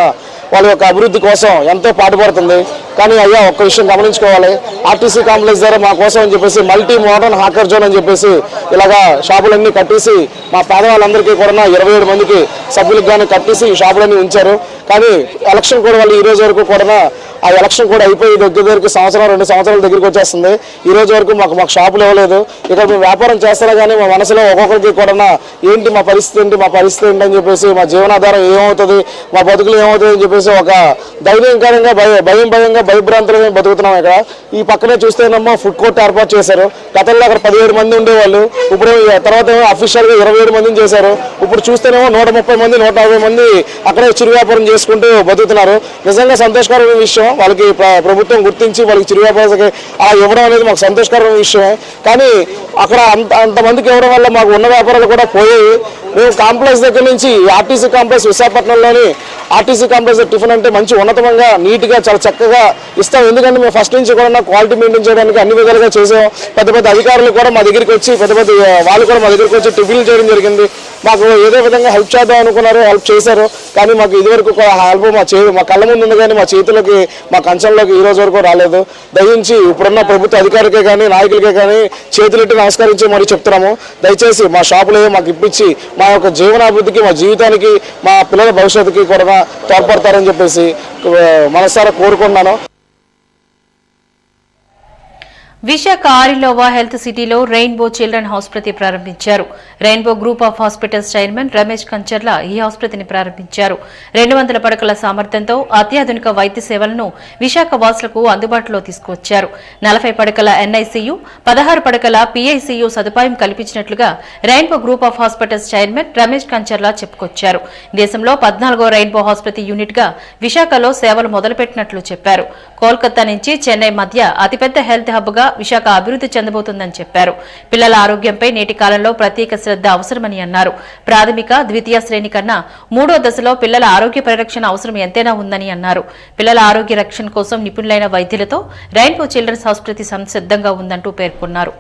వాళ్ళ యొక్క అభివృద్ధి కోసం ఎంతో పాటుపడుతుంది. కానీ అయ్యా ఒక్క విషయం గమనించుకోవాలి, ఆర్టీసీ కాంప్లెక్స్ ద్వారా మా కోసం అని చెప్పేసి మల్టీ మోడర్న్ హాకర్ జోన్ అని చెప్పేసి ఇలాగా షాపులన్నీ కట్టేసి మా పేదవాళ్ళందరికీ కూడా 27 మందికి సభ్యులకు కానీ కట్టేసి ఈ షాపులన్నీ ఉంచారు. కానీ ఎలక్షన్ కూడా వాళ్ళు ఈ రోజు వరకు కూడా ఆ ఎలక్షన్ కూడా అయిపోయి దగ్గరికి సంవత్సరం 2 సంవత్సరాల దగ్గరికి వచ్చేస్తుంది. ఈ రోజు వరకు మాకు షాపులు ఇవ్వలేదు. ఇక్కడ మేము వ్యాపారం చేస్తారా కానీ మా మనసులో ఒక్కొక్కరికి కూడా ఏంటి మా పరిస్థితి ఏంటి అని చెప్పేసి, మా జీవనాధారం ఏమవుతుంది, మా బతుకులు ఏమవుతుంది అని చెప్పేసి ఒక ధైర్యంకరంగా భయంగా భయభ్రాంతులుగా బతుకుతున్నాం. ఇక్కడ ఈ పక్కనే చూస్తేనేమో ఫుడ్ కోర్ట్ ఏర్పాటు చేశారు. గతంలో అక్కడ 17 మంది ఉండేవాళ్ళు, ఇప్పుడు తర్వాత ఏమో అఫీషియల్ గా 27 మందిని చేశారు. ఇప్పుడు చూస్తేనేమో 130 మంది 150 మంది అక్కడే చిరు వ్యాపారం చేసుకుంటూ బతుకుతున్నారు. నిజంగా సంతోషకరమైన విషయం. వాళ్ళకి ప్రభుత్వం గుర్తించి వాళ్ళకి చిరు వ్యాపారానికి అలా ఇవ్వడం అనేది మాకు సంతోషకరమైన విషయమే. కానీ అక్కడ అంతమందికి ఇవ్వడం వల్ల మాకు ఉన్న వ్యాపారాలు కూడా పోయాయి. మేము కాంప్లెక్స్ దగ్గర నుంచి ఆర్టీసీ కాంప్లెక్స్ విశాఖపట్నంలోని ఆర్టీసీ కాంప్లెక్స్ టిఫిన్ అంటే మంచి ఉన్నతంగా నీట్గా చాలా చక్కగా ఇస్తాం. ఎందుకంటే మేము ఫస్ట్ నుంచి కూడా క్వాలిటీ మెయింటైన్ చేయడానికి అన్ని విధాలుగా చేసాం. పెద్ద అధికారులు కూడా మా దగ్గరికి వచ్చి వాళ్ళు కూడా మా దగ్గరికి వచ్చి టిఫిన్లు చేయడం జరిగింది. మాకు ఏదో విధంగా హెల్ప్ చేద్దాం అనుకున్నారు, హెల్ప్ చేశారు. కానీ మాకు ఇదివరకు హెల్ప్ మా కళ్ళ ముందు ఉంది కానీ మా చేతులకి మా కంచంలోకి ఈ రోజు వరకు రాలేదు. దయించి ఇప్పుడున్న ప్రభుత్వ అధికారులకే కానీ నాయకులకే కానీ చేతులెట్టి నమస్కరించి మరి చెప్తున్నాము. దయచేసి మా షాపులో మాకు ఇప్పించి మా యొక్క జీవనాభివృద్ధికి, మా జీవితానికి, మా పిల్లల భవిష్యత్తుకి కూడా తోడ్పడతారని చెప్పేసి మనసారా కోరుకున్నాను. విశాఖ ఆరిలోవా హెల్త్ సిటీలో రెయిన్బో చిల్డ్రన్ ఆసుపత్రి ప్రారంభించారు. Rainbow group of hospitals chairman Ramesh Kancharla ఈ ఆసుపత్రిని ప్రారంభించారు. 200 పడకల సామర్థ్యంతో అత్యాధునిక వైద్య సేవలను విశాఖ వాసులకు అందుబాటులో తీసుకువచ్చారు. 40 పడకల ఎన్ఐసీయూ, 16 పడకల పీఐసీయూ సదుపాయం కల్పించినట్లుగా rainbow group of hospitals chairman Ramesh Kancharla చెప్పుకొచ్చారు. దేశంలో 14వ రెయిన్బో హాస్పత్రి యూనిట్ గా విశాఖలో సేవలు మొదలుపెట్టినట్లు చెప్పారు. కోల్కతా నుంచి చెన్నై మధ్య అతిపెద్ద హెల్త్ హబ్ గా విశాఖ అభివృద్ధి చెందబోతుందని చెప్పారు. పిల్లల ఆరోగ్యంపై నేటి కాలంలో ప్రత్యేక శ్రద్ధ అవసరమని అన్నారు. ప్రాథమిక, ద్వితీయ శ్రేణి కన్నా 3వ దశలో పిల్లల ఆరోగ్య పరిరక్షణ అవసరం ఎంతైనా ఉందని అన్నారు. పిల్లల ఆరోగ్య రక్షణ కోసం నిపుణులైన వైద్యులతో రెయిన్బో చిల్డ్రన్స్ ఆసుపత్రి సిద్ధంగా ఉందంటూ పేర్కొన్నారు.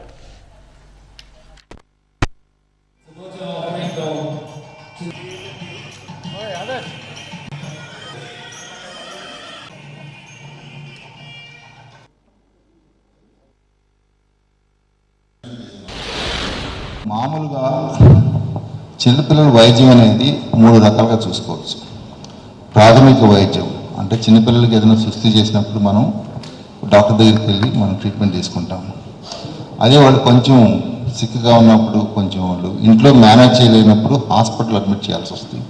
మామూలుగా చిన్నపిల్లల వైద్యం అనేది 3 రకాలుగా చూసుకోవచ్చు. ప్రాథమిక వైద్యం అంటే చిన్నపిల్లలకి ఏదైనా సుస్థి చేసినప్పుడు మనం డాక్టర్ దగ్గరికి వెళ్ళి మనం ట్రీట్మెంట్ తీసుకుంటాము. అదే వాళ్ళు కొంచెం సిక్గా ఉన్నప్పుడు, కొంచెం వాళ్ళు ఇంట్లో మేనేజ్ చేయలేనప్పుడు హాస్పిటల్ అడ్మిట్ చేయాల్సి వస్తుంది.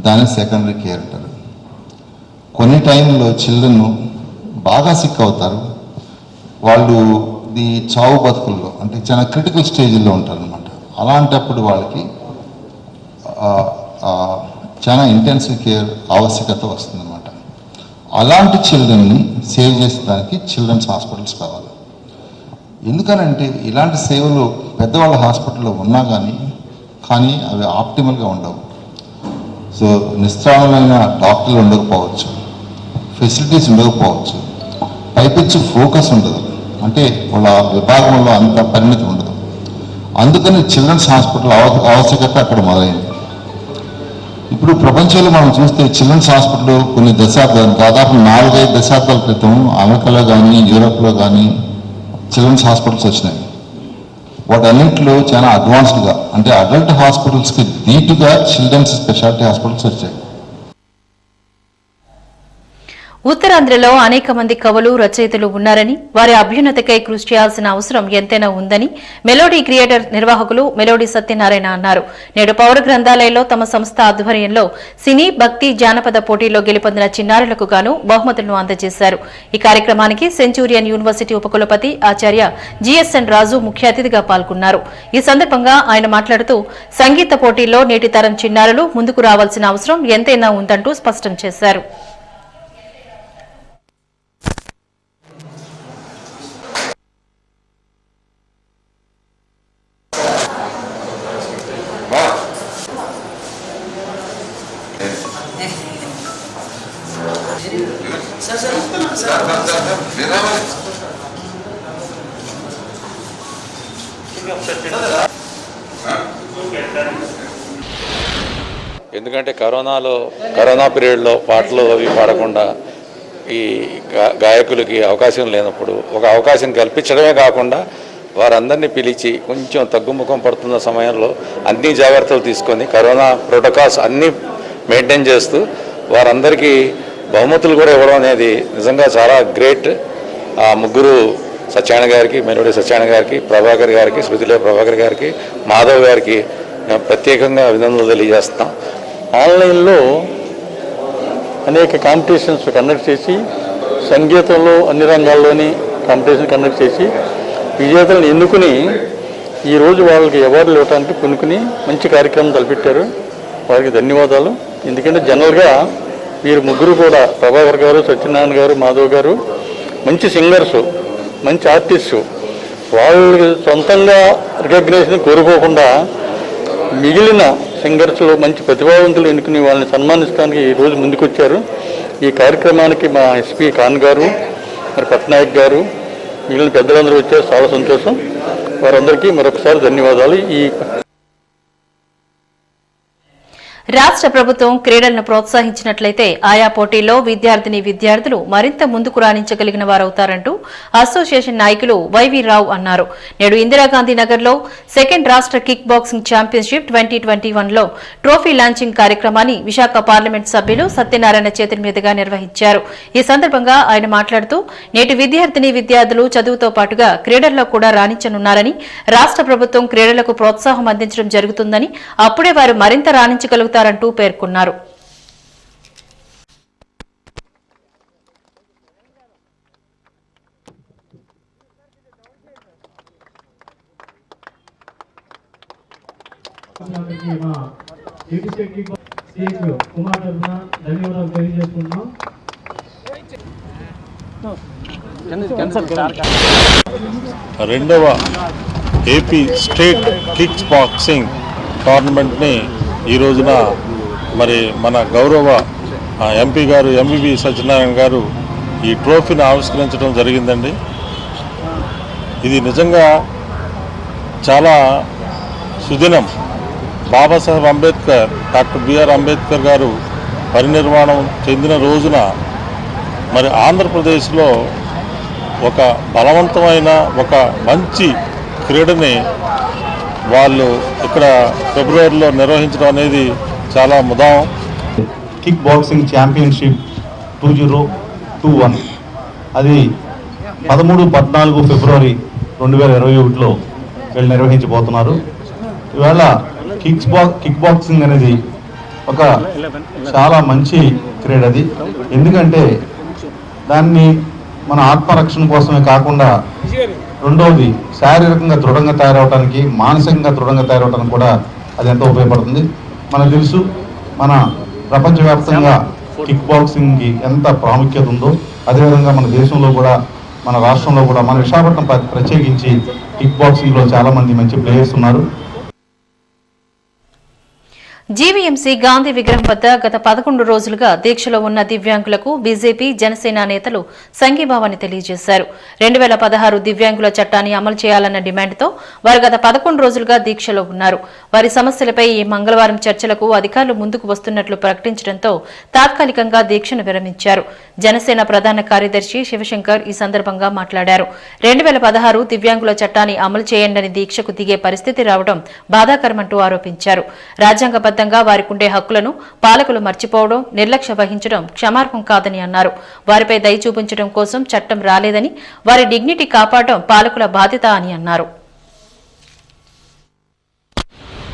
దాన్ని సెకండరీ కేర్ అంటారు. కొన్ని టైంలో చిల్డ్రన్ బాగా సిక్ అవుతారు. వాళ్ళు ఈ చావు బతుకుల్లో అంటే చాలా క్రిటికల్ స్టేజ్లో ఉంటారు అనమాట. అలాంటప్పుడు వాళ్ళకి చాలా ఇంటెన్సివ్ కేర్ ఆవశ్యకత వస్తుందన్నమాట. అలాంటి చిల్డ్రన్ని సేవ్ చేసేదానికి చిల్డ్రన్స్ హాస్పిటల్స్ కావాలి. ఎందుకనంటే ఇలాంటి సేవలు పెద్దవాళ్ళ హాస్పిటల్లో ఉన్నా కానీ అవి ఆప్టిమల్గా ఉండవు. సో నిస్త్రాణమైన డాక్టర్లు ఉండకపోవచ్చు, ఫెసిలిటీస్ ఉండకపోవచ్చు, పైపిచ్చి ఫోకస్ ఉండదు, అంటే వాళ్ళ విభాగంలో అంత పరిణతి ఉండదు. అందుకని చిల్డ్రన్స్ హాస్పిటల్ ఆవశ్యకత అక్కడ మొదలైంది. ఇప్పుడు ప్రపంచంలో మనం చూస్తే చిల్డ్రన్స్ హాస్పిటల్ కొన్ని దశాబ్దాలు, దాదాపు 4-5 దశాబ్దాల క్రితం అమెరికాలో కానీ యూరోప్లో కానీ చిల్డ్రన్స్ హాస్పిటల్స్ వచ్చినాయి. వాటన్నింటిలో చాలా అడ్వాన్స్డ్గా అంటే అడల్ట్ హాస్పిటల్స్కి ధీటుగా చిల్డ్రన్స్ స్పెషాలిటీ హాస్పిటల్స్ వచ్చాయి. ఉత్తరాంధ్రలో అనేక మంది కవులు, రచయితలు ఉన్నారని, వారి అభ్యున్నతికై కృషి చేయాల్సిన అవసరం ఎంతైనా ఉందని మెలోడీ క్రియేటర్ నిర్వాహకులు మెలోడీ సత్యనారాయణ అన్నారు. నేడు పౌర గ్రంథాలయంలో తమ సంస్థ ఆధ్వర్యంలో సినీ, భక్తి, జానపద పోటీల్లో గెలుపొందిన చిన్నారులకు గాను బహుమతులను అందజేశారు. ఈ కార్యక్రమానికి సెంచూరియన్ యూనివర్సిటీ ఉపకులపతి ఆచార్య జిఎస్ఎన్ రాజు ముఖ్య అతిథిగా పాల్గొన్నారు. ఈ సందర్భంగా ఆయన మాట్లాడుతూ సంగీత పోటీల్లో నేటి తరం చిన్నారులు ముందుకు రావాల్సిన అవసరం ఎంతైనా ఉందంటూ స్పష్టం చేశారు. ఎందుకంటే కరోనా పీరియడ్లో పాటలు అవి పాడకుండా ఈ గాయకులకి అవకాశం లేనప్పుడు ఒక అవకాశం కల్పించడమే కాకుండా వారందరినీ పిలిచి కొంచెం తగ్గుముఖం పడుతున్న సమయంలో అన్ని జాగ్రత్తలు తీసుకొని కరోనా ప్రోటోకాల్స్ అన్నీ మెయింటైన్ చేస్తూ వారందరికీ బహుమతులు కూడా ఇవ్వడం అనేది నిజంగా చాలా గ్రేట్. ఆ ముగ్గురు సత్యనారాయణ గారికి, మెనుడి సత్యనారాయణ గారికి, ప్రభాకర్ గారికి, శృతిలే ప్రభాకర్ గారికి, మాధవ్ గారికి ప్రత్యేకంగా అభినందనలు తెలియజేస్తాం. ఆన్లైన్లో అనేక కాంపిటీషన్స్ కండక్ట్ చేసి, సంగీతంలో అన్ని రంగాల్లోని కాంపిటీషన్ కండక్ట్ చేసి విజేతలను ఎన్నుకుని ఈరోజు వాళ్ళకి అవార్డులు ఇవ్వడానికి కొనుక్కుని మంచి కార్యక్రమం తలపెట్టారు. వారికి ధన్యవాదాలు. ఎందుకంటే జనరల్గా వీరు ముగ్గురు కూడా, ప్రభాకర్ గారు, సత్యనారాయణ గారు, మాధవ్ గారు మంచి సింగర్సు, మంచి ఆర్టిస్టు. వాళ్ళు సొంతంగా రికగ్నేషన్ కోరుకోకుండా మిగిలిన సింగర్స్లో మంచి ప్రతిభావంతులు ఎన్నుకుని వాళ్ళని సన్మానించడానికి ఈరోజు ముందుకొచ్చారు. ఈ కార్యక్రమానికి మా ఎస్పీ ఖాన్ గారు, మరి పట్నాయక్ గారు, మిగిలిన పెద్దలందరూ వచ్చారు. చాలా సంతోషం. వారందరికీ మరొకసారి ధన్యవాదాలు. రాష్ట్ర ప్రభుత్వం క్రీడలను ప్రోత్సహించినట్లయితే ఆయా పోటీల్లో విద్యార్థులు మరింత ముందుకు రాణించగలిగిన వారవుతారంటూ అసోసియేషన్ నాయకులు వైవి రావు అన్నారు. నేడు ఇందిరాగాంధీ నగర్లో సెకండ్ రాష్ట్ర కిక్ బాక్సింగ్ ఛాంపియన్షిప్ 2021లో ట్రోఫీ లాంచింగ్ కార్యక్రమాన్ని విశాఖ పార్లమెంట్ సభ్యులు సత్యనారాయణ చేతుల మీదుగా నిర్వహించారు. ఈ సందర్భంగా ఆయన మాట్లాడుతూ నేటి విద్యార్థులు చదువుతో పాటుగా క్రీడల్లో కూడా రాణించనున్నారని, రాష్ట్ర ప్రభుత్వం క్రీడలకు ప్రోత్సాహం అందించడం జరుగుతుందని, అప్పుడే వారు మరింత రాణించగలుగుతారు ంటూ పేర్కొన్నారు. రెండవ ఏపీ స్టేట్ కిక్స్ బాక్సింగ్ టోర్నమెంట్ని ఈ రోజున మరి మన గౌరవ ఎంపీ గారు ఎంవివి సత్యనారాయణ గారు ఈ ట్రోఫీని ఆవిష్కరించడం జరిగిందండి. ఇది నిజంగా చాలా సుదినం. బాబాసాహెబ్ అంబేద్కర్, డాక్టర్ బిఆర్ అంబేద్కర్ గారు పరినిర్వాణం చెందిన రోజున మరి ఆంధ్రప్రదేశ్లో ఒక బలవంతమైన ఒక మంచి క్రీడని వాళ్ళు ఇక్కడ ఫిబ్రవరిలో నిర్వహించడం అనేది చాలా ముదాం. కిక్ బాక్సింగ్ ఛాంపియన్షిప్ 2021 అది 13-14 ఫిబ్రవరి 2021లో వీళ్ళు నిర్వహించబోతున్నారు. ఇవాళ కిక్ బాక్సింగ్ అనేది ఒక చాలా మంచి క్రీడ. అది ఎందుకంటే దాన్ని మన ఆత్మరక్షణ కోసమే కాకుండా రెండవది శారీరకంగా దృఢంగా తయారవడానికి, మానసికంగా దృఢంగా తయారవడానికి కూడా అది ఎంతో ఉపయోగపడుతుంది. మనకు తెలుసు మన ప్రపంచవ్యాప్తంగా కిక్ బాక్సింగ్కి ఎంత ప్రాముఖ్యత ఉందో, అదేవిధంగా మన దేశంలో కూడా, మన రాష్ట్రంలో కూడా, మన విశాఖపట్నం ప్రత్యేకించి కిక్ బాక్సింగ్లో చాలామంది మంచి ప్లేయర్స్ ఉన్నారు. జీవీఎంసీ గాంధీ విగ్రహం వద్ద గత 11 రోజులుగా దీక్షలో ఉన్న దివ్యాంగులకు బీజేపీ, జనసేన నేతలు సంఘీభావాన్ని తెలియజేశారు. 2016 దివ్యాంగుల చట్టాన్ని అమలు చేయాలన్న డిమాండ్తో వారు గత 11 రోజులుగా దీక్షలో ఉన్నారు. వారి సమస్యలపై ఈ మంగళవారం చర్చలకు అధికారులు ముందుకు వస్తున్నట్లు ప్రకటించడంతో తాత్కాలికంగా దీక్షను విరమించారు. జనసేన ప్రధాన కార్యదర్శి శివశంకర్ ఈ సందర్భంగా మాట్లాడారు. 2016 దివ్యాంగుల చట్టాన్ని అమలు చేయండని దీక్షకు దిగే పరిస్థితి రావడం బాధాకరమంటూ ఆరోపించారు. రాజ్యాంగ వారికుండే హక్కులను పాలకులు మర్చిపోవడం, నిర్లక్ష్య వహించడం క్షమార్హం కాదని అన్నారు. వారిపై దయ చూపించడం కోసం చట్టం రాలేదని, వారి డిగ్నిటీ కాపాడడం పాలకుల బాధ్యత అని అన్నారు.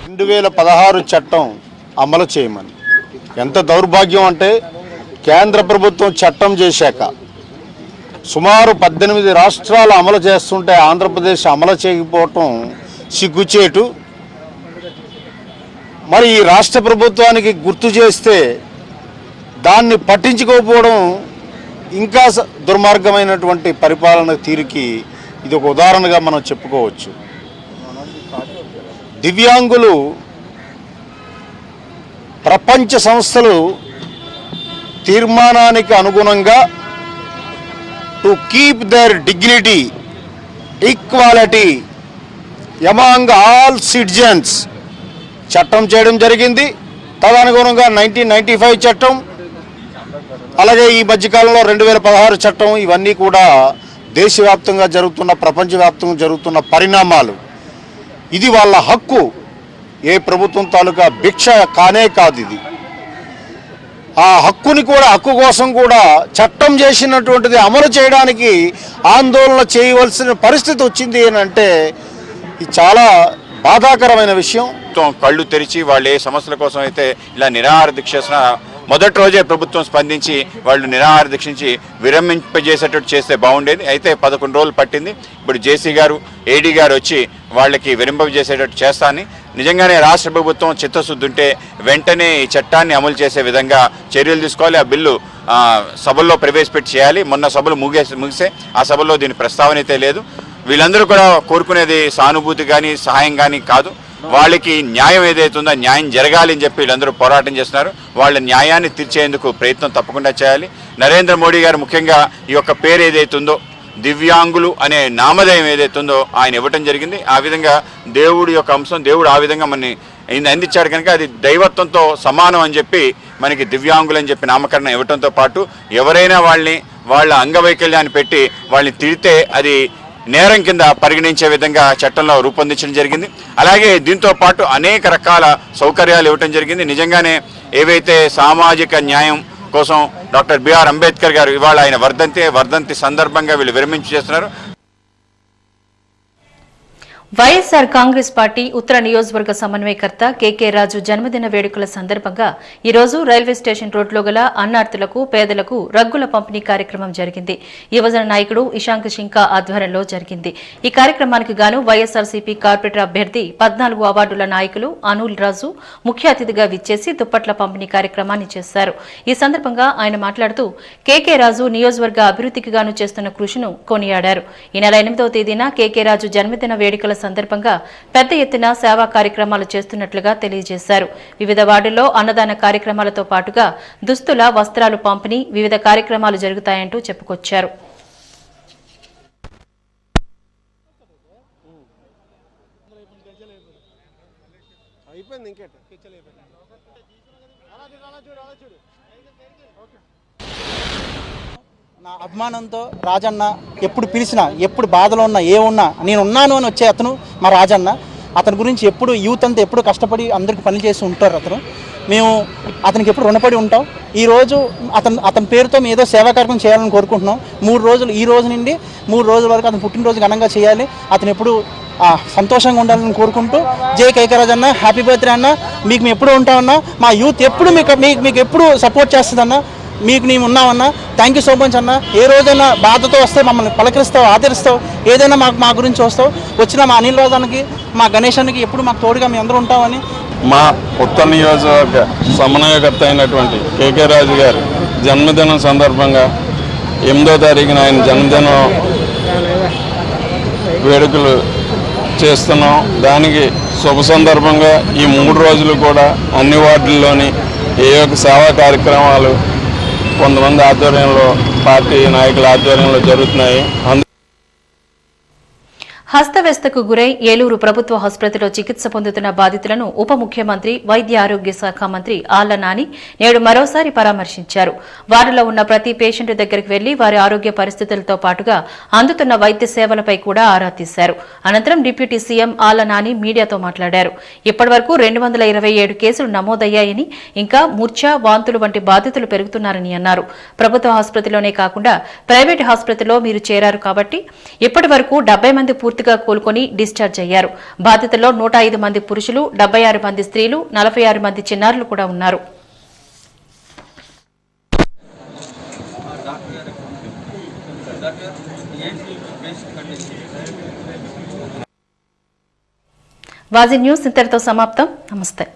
2016 చట్టం అమలు చేయమని, ఎంత దౌర్భాగ్యం అంటే కేంద్ర ప్రభుత్వం చట్టం చేశాక సుమారు 18 రాష్ట్రాలు అమలు చేస్తుంటే ఆంధ్రప్రదేశ్ అమలు చేయకపోవటం సిగ్గుచేటు. మరి ఈ రాష్ట్ర ప్రభుత్వానికి గుర్తు చేస్తే దాన్ని పట్టించుకోకపోవడం ఇంకా దుర్మార్గమైనటువంటి పరిపాలన తీరుకి ఇది ఒక ఉదాహరణగా మనం చెప్పుకోవచ్చు. దివ్యాంగులు ప్రపంచ సంస్థలు తీర్మానానికి అనుగుణంగా to keep there dignity, equality among all citizens చట్టం చేయడం జరిగింది. తదనుగుణంగా 1995 చట్టం, అలాగే ఈ మధ్యకాలంలో 2016 చట్టం, ఇవన్నీ కూడా దేశవ్యాప్తంగా జరుగుతున్న, ప్రపంచవ్యాప్తంగా జరుగుతున్న పరిణామాలు. ఇది వాళ్ళ హక్కు, ఏ ప్రభుత్వం తాలూకా భిక్ష కానే కాదు. ఇది ఆ హక్కు కోసం కూడా చట్టం చేసినటువంటిది అమలు చేయడానికి ఆందోళన చేయవలసిన పరిస్థితి వచ్చింది అని అంటే ఇది చాలా బాధాకరమైన విషయం. కళ్ళు తెరిచి వాళ్ళు ఏ సమస్యల కోసం అయితే ఇలా నిరాహార దీక్ష మొదటి రోజే ప్రభుత్వం స్పందించి వాళ్ళు నిరాహార దీక్షించి విరమింపజేసేటట్టు చేస్తే బాగుండేది. అయితే 11 రోజులు పట్టింది. ఇప్పుడు జేసీ గారు ఏడీ గారు వచ్చి వాళ్ళకి విరింపజేసేటట్టు చేస్తానని నిజంగానే రాష్ట్ర ప్రభుత్వం చిత్తశుద్ధి ఉంటే వెంటనే ఈ చట్టాన్ని అమలు చేసే విధంగా చర్యలు తీసుకోవాలి. ఆ బిల్లు సభల్లో ప్రవేశపెట్టి చేయాలి. మొన్న సభలు ముగిసే ఆ సభలో దీని ప్రస్తావన అయితే లేదు. వీళ్ళందరూ కూడా కోరుకునేది సానుభూతి కానీ సహాయం కానీ కాదు. వాళ్ళకి న్యాయం ఏదైతుందో న్యాయం జరగాలి అని చెప్పి వీళ్ళందరూ పోరాటం చేస్తున్నారు. వాళ్ళ న్యాయాన్ని తీర్చేందుకు ప్రయత్నం తప్పకుండా చేయాలి. నరేంద్ర మోడీ గారు ముఖ్యంగా ఈ యొక్క పేరు ఏదైతుందో దివ్యాంగులు అనే నామధేయం ఏదైతుందో ఆయన ఇవ్వటం జరిగింది. ఆ విధంగా దేవుడి యొక్క అంశం, దేవుడు ఆ విధంగా మనని అందించాడు కనుక అది దైవత్వంతో సమానం అని చెప్పి మనకి దివ్యాంగులు అని చెప్పి నామకరణం ఇవ్వటంతో పాటు ఎవరైనా వాళ్ళ అంగవైకల్యాన్ని పెట్టి వాళ్ళని తిడితే అది నేరం కింద పరిగణించే విధంగా చట్టంలో రూపొందించడం జరిగింది. అలాగే దీంతో పాటు అనేక రకాల సౌకర్యాలు ఇవ్వటం జరిగింది. నిజంగానే ఏవైతే సామాజిక న్యాయం కోసం డాక్టర్ బిఆర్ అంబేద్కర్ గారు ఇవాళ ఆయన వర్ధంతి సందర్భంగా వీళ్ళు విరమించి చేస్తున్నారు. వైఎస్సార్ కాంగ్రెస్ పార్టీ ఉత్తర నియోజకవర్గ సమన్వయకర్త కేకే రాజు జన్మదిన వేడుకల సందర్భంగా ఈరోజు రైల్వే స్టేషన్ రోడ్లో గల అన్నార్థులకు పేదలకు రగ్గుల పంపిణీ కార్యక్రమం జరిగింది. యువజన నాయకుడు ఇషాంక్ షింకా ఆధ్వర్యంలో జరిగింది. ఈ కార్యక్రమానికి గాను వైఎస్సార్సీపీ కార్పొరేటర్ అభ్యర్థి 14 అవార్డుల నాయకులు అనూల్ రాజు ముఖ్య అతిథిగా విచ్చేసి దుప్పట్ల పంపిణీ కార్యక్రమాన్ని చేశారు. ఈ సందర్భంగా ఆయన మాట్లాడుతూ కేకే రాజు నియోజకవర్గ అభివృద్ధికి గాను చేస్తున్న కృషిను కొనియాడారు. ఈ నెల 8వ తేదీన కేకే రాజు జన్మదిన వేడుకల సందర్భంగా పెద్ద ఎత్తున సేవా కార్యక్రమాలు చేస్తున్నట్లుగా తెలియజేశారు. వివిధ వార్డుల్లో అన్నదాన కార్యక్రమాలతో పాటుగా దుస్తుల వస్త్రాలు పంపిణీ వివిధ కార్యక్రమాలు జరుగుతాయంటూ చెప్పుకొచ్చారు. నా అభిమానంతో రాజన్న ఎప్పుడు పిలిచినా, ఎప్పుడు బాధలో ఉన్నా, ఏమున్నా నేను ఉన్నాను అని వచ్చే అతను మా రాజన్న. అతని గురించి ఎప్పుడు యూత్ అంతా ఎప్పుడు కష్టపడి అందరికి పని చేసి ఉంటారు. మేము అతనికి ఎప్పుడు రుణపడి ఉంటాం. ఈరోజు అతని పేరుతో మేము ఏదో సేవా కార్యక్రమం చేయాలని కోరుకుంటున్నాం. 3 రోజులు, ఈ రోజు నుండి 3 రోజుల వరకు అతను పుట్టినరోజు ఘనంగా చేయాలి. అతను ఎప్పుడు సంతోషంగా ఉండాలని కోరుకుంటూ జై కేకరాజ్ అన్న, హ్యాపీ బర్త్డే అన్న, మీకు మేము ఎప్పుడు ఉంటామన్నా, మా యూత్ ఎప్పుడు మీకు ఎప్పుడు సపోర్ట్ చేస్తుందన్న, మీకు మేము ఉన్నామన్నా. థ్యాంక్ యూ సో మచ్ అన్న. ఏ రోజైనా బాధతో వస్తే మమ్మల్ని పలకరిస్తావు, ఆదరిస్తావు, ఏదైనా మా గురించి వస్తావు. వచ్చిన మా అనిల్ రాజానికి, మా గణేశానికి ఎప్పుడు మాకు తోడుగా మేము అందరూ ఉంటామని. మా ఉత్తర నియోజకవర్గ సమన్వయకర్త అయినటువంటి కేకే రాజు గారి జన్మదినం సందర్భంగా 8వ తారీఖున ఆయన జన్మదినం వేడుకలు చేస్తున్నాం. దానికి శుభ సందర్భంగా ఈ 3 రోజులు కూడా అన్ని వార్డుల్లోని ఏ యొక్క సేవా కార్యక్రమాలు కొంతమంది ఆధ్వర్యంలో, పార్టీ నాయకుల ఆధ్వర్యంలో జరుగుతున్నాయి. హస్తవ్యస్తకు గురై ఏలూరు ప్రభుత్వ ఆసుపత్రిలో చికిత్స పొందుతున్న బాధితులను ఉప ముఖ్యమంత్రి వైద్య ఆరోగ్య శాఖ మంత్రి ఆళ్ల నాని నేడు మరోసారి పరామర్శించారు. వారిలో ఉన్న ప్రతి పేషెంట్ దగ్గరికి వెళ్లి వారి ఆరోగ్య పరిస్థితులతో పాటుగా అందుతున్న వైద్య సేవలపై కూడా ఆరా తీశారు. అనంతరం డిప్యూటీ సీఎం ఆళ్ల నాని మీడియాతో మాట్లాడారు. ఇప్పటివరకు 227 కేసులు నమోదయ్యాయని, ఇంకా మూర్ఛ, వాంతులు వంటి బాధితులు పెరుగుతున్నారని అన్నారు. ప్రభుత్వ ఆసుపత్రిలోనే కాకుండా ప్రైవేటు ఆసుపత్రిలో మీరు చేరారు కాబట్టి ఇప్పటి వరకు 70 మంది పూర్తిగా కోలుకొని డిశ్చార్జ్ అయ్యారు. బాధితుల్లో 105 మంది పురుషులు, 76 మంది స్త్రీలు, 46 మంది చిన్నారులు కూడా ఉన్నారు. వాజీ న్యూస్ ఇంతటితో సమాప్తం. నమస్తే.